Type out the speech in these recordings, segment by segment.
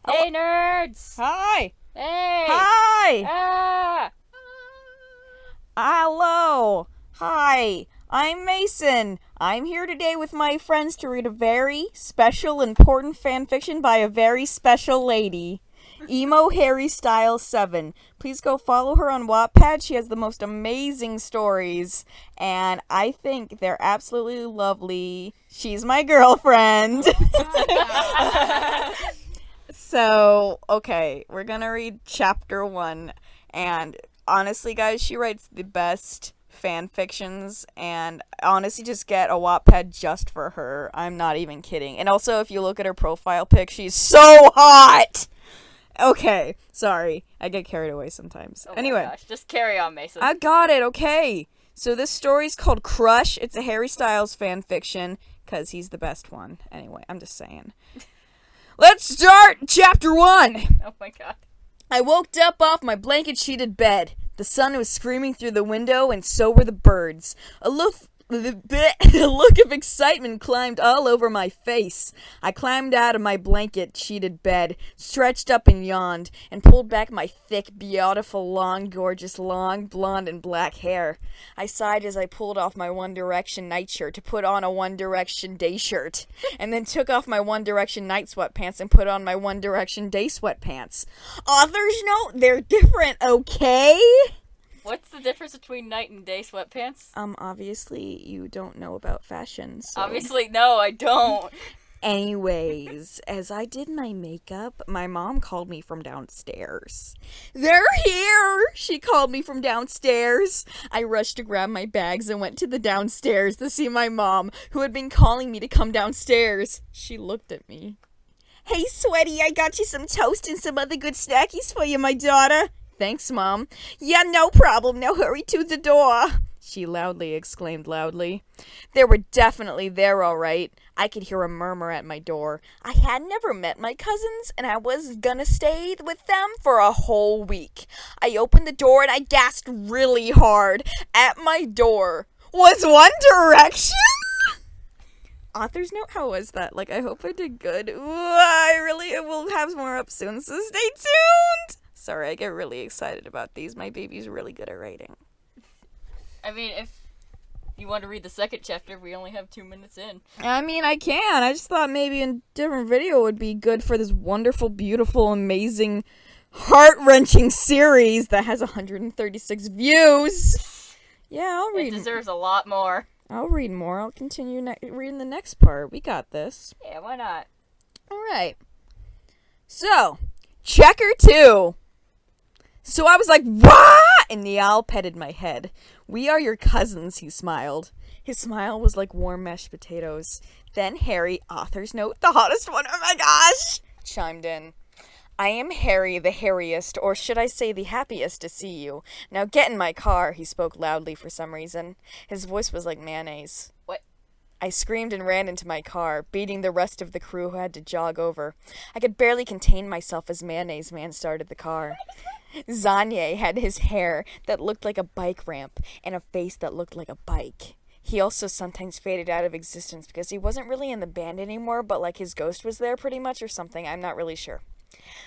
Hey, nerds! Hi! Hey! Hi! Ah! Hello! Hi! I'm Mason. I'm here today with my friends to read a very special, important fanfiction by a very special lady. Emo Harry Style 7. Please go follow her on Wattpad. She has the most amazing stories, and I think they're absolutely lovely. She's my girlfriend. So, okay, we're gonna read chapter 1, and honestly, guys, she writes the best fan fictions, and honestly, just get a Wattpad just for her. I'm not even kidding. And also, if you look at her profile pic, she's so hot! Okay, sorry. I get carried away sometimes. Oh anyway. my gosh, just carry on, Mason. I got it, okay. So this story's called Crush. It's a Harry Styles fan fiction, because he's the best one. Anyway, I'm just saying. Let's start chapter 1! Oh my god. I woke up off my blanket-sheeted bed. The sun was screaming through the window, and so were the birds. A look of excitement climbed all over my face. I climbed out of my blanket-sheeted bed, stretched up and yawned, and pulled back my thick, beautiful, long, gorgeous, long, blonde and black hair. I sighed as I pulled off my One Direction nightshirt to put on a One Direction day shirt, and then took off my One Direction night sweatpants and put on my One Direction day sweatpants. Authors note they're different, okay? What's the difference between night and day sweatpants? Obviously, you don't know about fashion, so... Obviously, no, I don't. Anyways, as I did my makeup, my mom called me from downstairs. They're here! She called me from downstairs. I rushed to grab my bags and went to the downstairs to see my mom, who had been calling me to come downstairs. She looked at me. Hey, sweaty, I got you some toast and some other good snackies for you, my daughter. Thanks, Mom. Yeah, no problem. Now hurry to the door. She loudly exclaimed loudly. They were definitely there, all right. I could hear a murmur at my door. I had never met my cousins, and I was gonna stay with them for a whole week. I opened the door, and I gasped really hard. At my door was One Direction! Author's note, how was that? Like, I hope I did good. Ooh, it will have more up soon, so stay tuned! Sorry, I get really excited about these. My baby's really good at writing. I mean, if you want to read the second chapter, we only have 2 minutes in. I mean, I can. I just thought maybe a different video would be good for this wonderful, beautiful, amazing, heart-wrenching series that has 136 views. Yeah, I'll read. It deserves a lot more. I'll read more. I'll continue reading the next part. We got this. Yeah, why not? All right. So, checker 2. So I was like, "What?" And the owl petted my head. "We are your cousins," he smiled. His smile was like warm mashed potatoes. Then Harry, author's note, the hottest one, oh my gosh, chimed in. "I am Harry, the hairiest, or should I say the happiest to see you. Now get in my car," he spoke loudly for some reason. His voice was like mayonnaise. What? I screamed and ran into my car, beating the rest of the crew who had to jog over. I could barely contain myself as Mayonnaise Man started the car. Zanye had his hair that looked like a bike ramp and a face that looked like a bike. He also sometimes faded out of existence because he wasn't really in the band anymore, but like his ghost was there pretty much or something. I'm not really sure.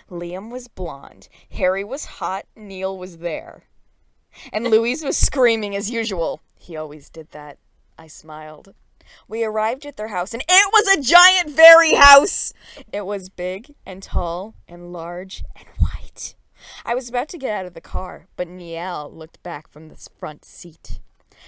Liam was blonde. Harry was hot. Neil was there. And Louise was screaming as usual. He always did that. I smiled. We arrived at their house, and it was a giant fairy house! It was big and tall and large and white. I was about to get out of the car, but Niall looked back from the front seat.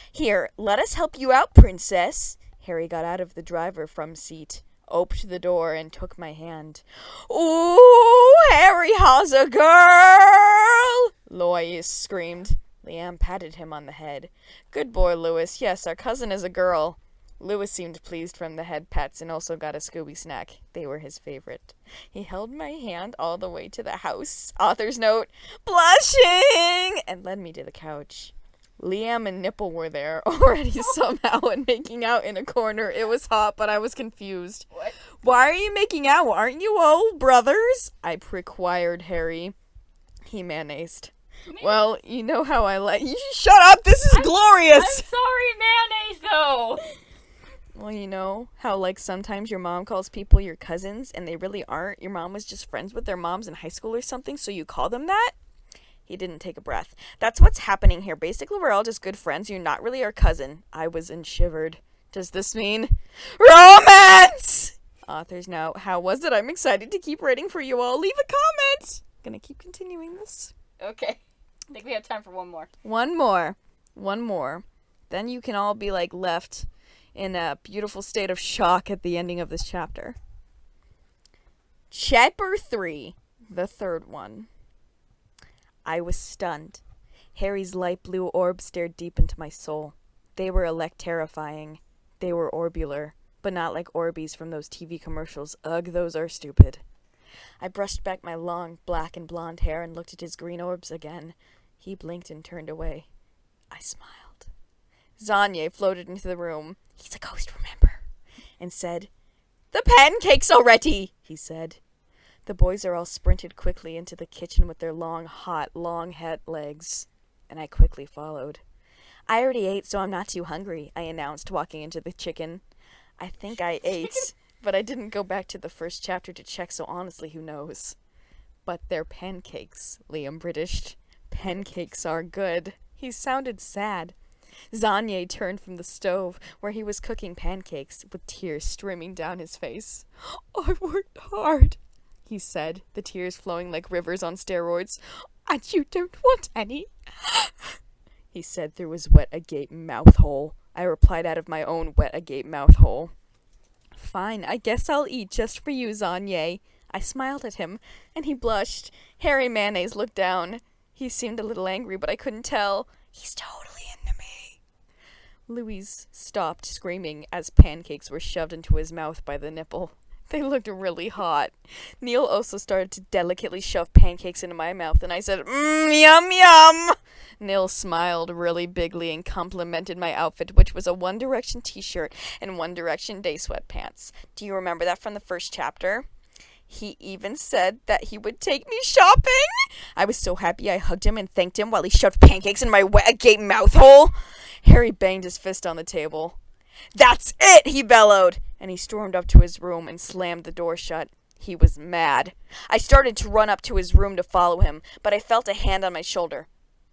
"Here, let us help you out, princess." Harry got out of the driver from seat, opened the door, and took my hand. "Ooh, Harry has a girl!" Lois screamed. Liam patted him on the head. "Good boy, Lewis. Yes, our cousin is a girl." Lewis seemed pleased from the head pats and also got a Scooby snack. They were his favorite. He held my hand all the way to the house, author's note, blushing, and led me to the couch. Liam and Nipple were there already somehow and making out in a corner. It was hot, but I was confused. What? "Why are you making out? Aren't you old brothers?" I required Harry. He mayonnaised. "Well, you know how I like you. Shut up! This is glorious!" I'm sorry, mayonnaise, though! Well, you know how, like, sometimes your mom calls people your cousins and they really aren't? Your mom was just friends with their moms in high school or something, so you call them that? He didn't take a breath. That's what's happening here. Basically, we're all just good friends. You're not really our cousin. I was and shivered. Does this mean romance? Authors now. How was it? I'm excited to keep writing for you all. Leave a comment. Gonna keep continuing this. Okay. I think we have time for one more. One more. Then you can all be, like, left in a beautiful state of shock at the ending of this chapter. Chapter 3. The third one. I was stunned. Harry's light blue orb stared deep into my soul. They were electrifying. They were orbular, but not like Orbeez from those TV commercials. Ugh, those are stupid. I brushed back my long black and blonde hair and looked at his green orbs again. He blinked and turned away. I smiled. Zanye floated into the room. He's a ghost, remember? And said, "The pancakes already," he said. The boys are all sprinted quickly into the kitchen with their long, hot, long-head legs, and I quickly followed. I already ate, so I'm not too hungry, I announced, walking into the chicken. I think I ate, but I didn't go back to the first chapter to check, so honestly, who knows? But they're pancakes, Liam Britished. Pancakes are good. He sounded sad. Zanye turned from the stove, where he was cooking pancakes, with tears streaming down his face. I worked hard, he said, the tears flowing like rivers on steroids. And you don't want any? He said through his wet agape mouth hole. I replied out of my own wet agape mouth hole. Fine, I guess I'll eat just for you, Zanye. I smiled at him, and he blushed. Harry Mayonnaise looked down. He seemed a little angry, but I couldn't tell. He's totally into me. Louise stopped screaming as pancakes were shoved into his mouth by the nipple. They looked really hot. Neil also started to delicately shove pancakes into my mouth, and I said, yum, yum. Neil smiled really bigly and complimented my outfit, which was a One Direction t-shirt and One Direction day sweatpants. Do you remember that from the first chapter? He even said that he would take me shopping. I was so happy I hugged him and thanked him while he shoved pancakes in my wet agape mouth hole. Harry banged his fist on the table. That's it, he bellowed, and he stormed up to his room and slammed the door shut. He was mad. I started to run up to his room to follow him, but I felt a hand on my shoulder.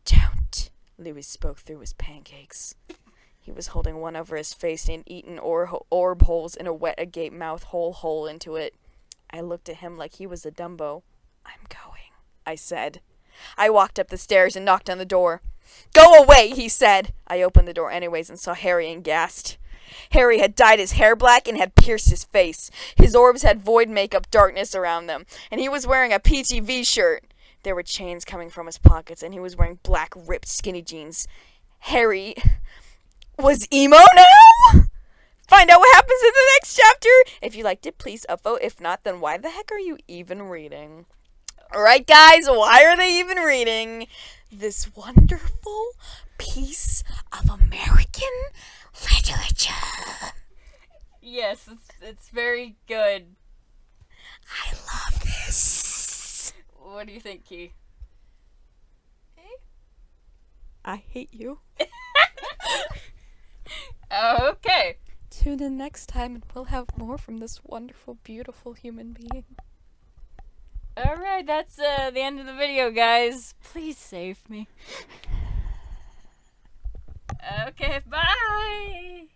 Don't, Louis spoke through his pancakes. He was holding one over his face and eaten orb holes in a wet agape mouth hole into it. I looked at him like he was a Dumbo. I'm going, I said. I walked up the stairs and knocked on the door. Go away, he said. I opened the door anyways and saw Harry and gasped. Harry had dyed his hair black and had pierced his face. His orbs had void makeup darkness around them, and he was wearing a PTV shirt. There were chains coming from his pockets, and he was wearing black, ripped, skinny jeans. Harry was emo now? Find out what happens in the next chapter. If you liked it, please upvote. If not, then why the heck are you even reading? Alright, guys, why are they even reading this wonderful piece of American literature? Yes, it's very good. I love this. What do you think, Key? I hate you. Okay. Tune in next time and we'll have more from this wonderful, beautiful human being. Alright, that's the end of the video, guys. Please save me. Okay, bye!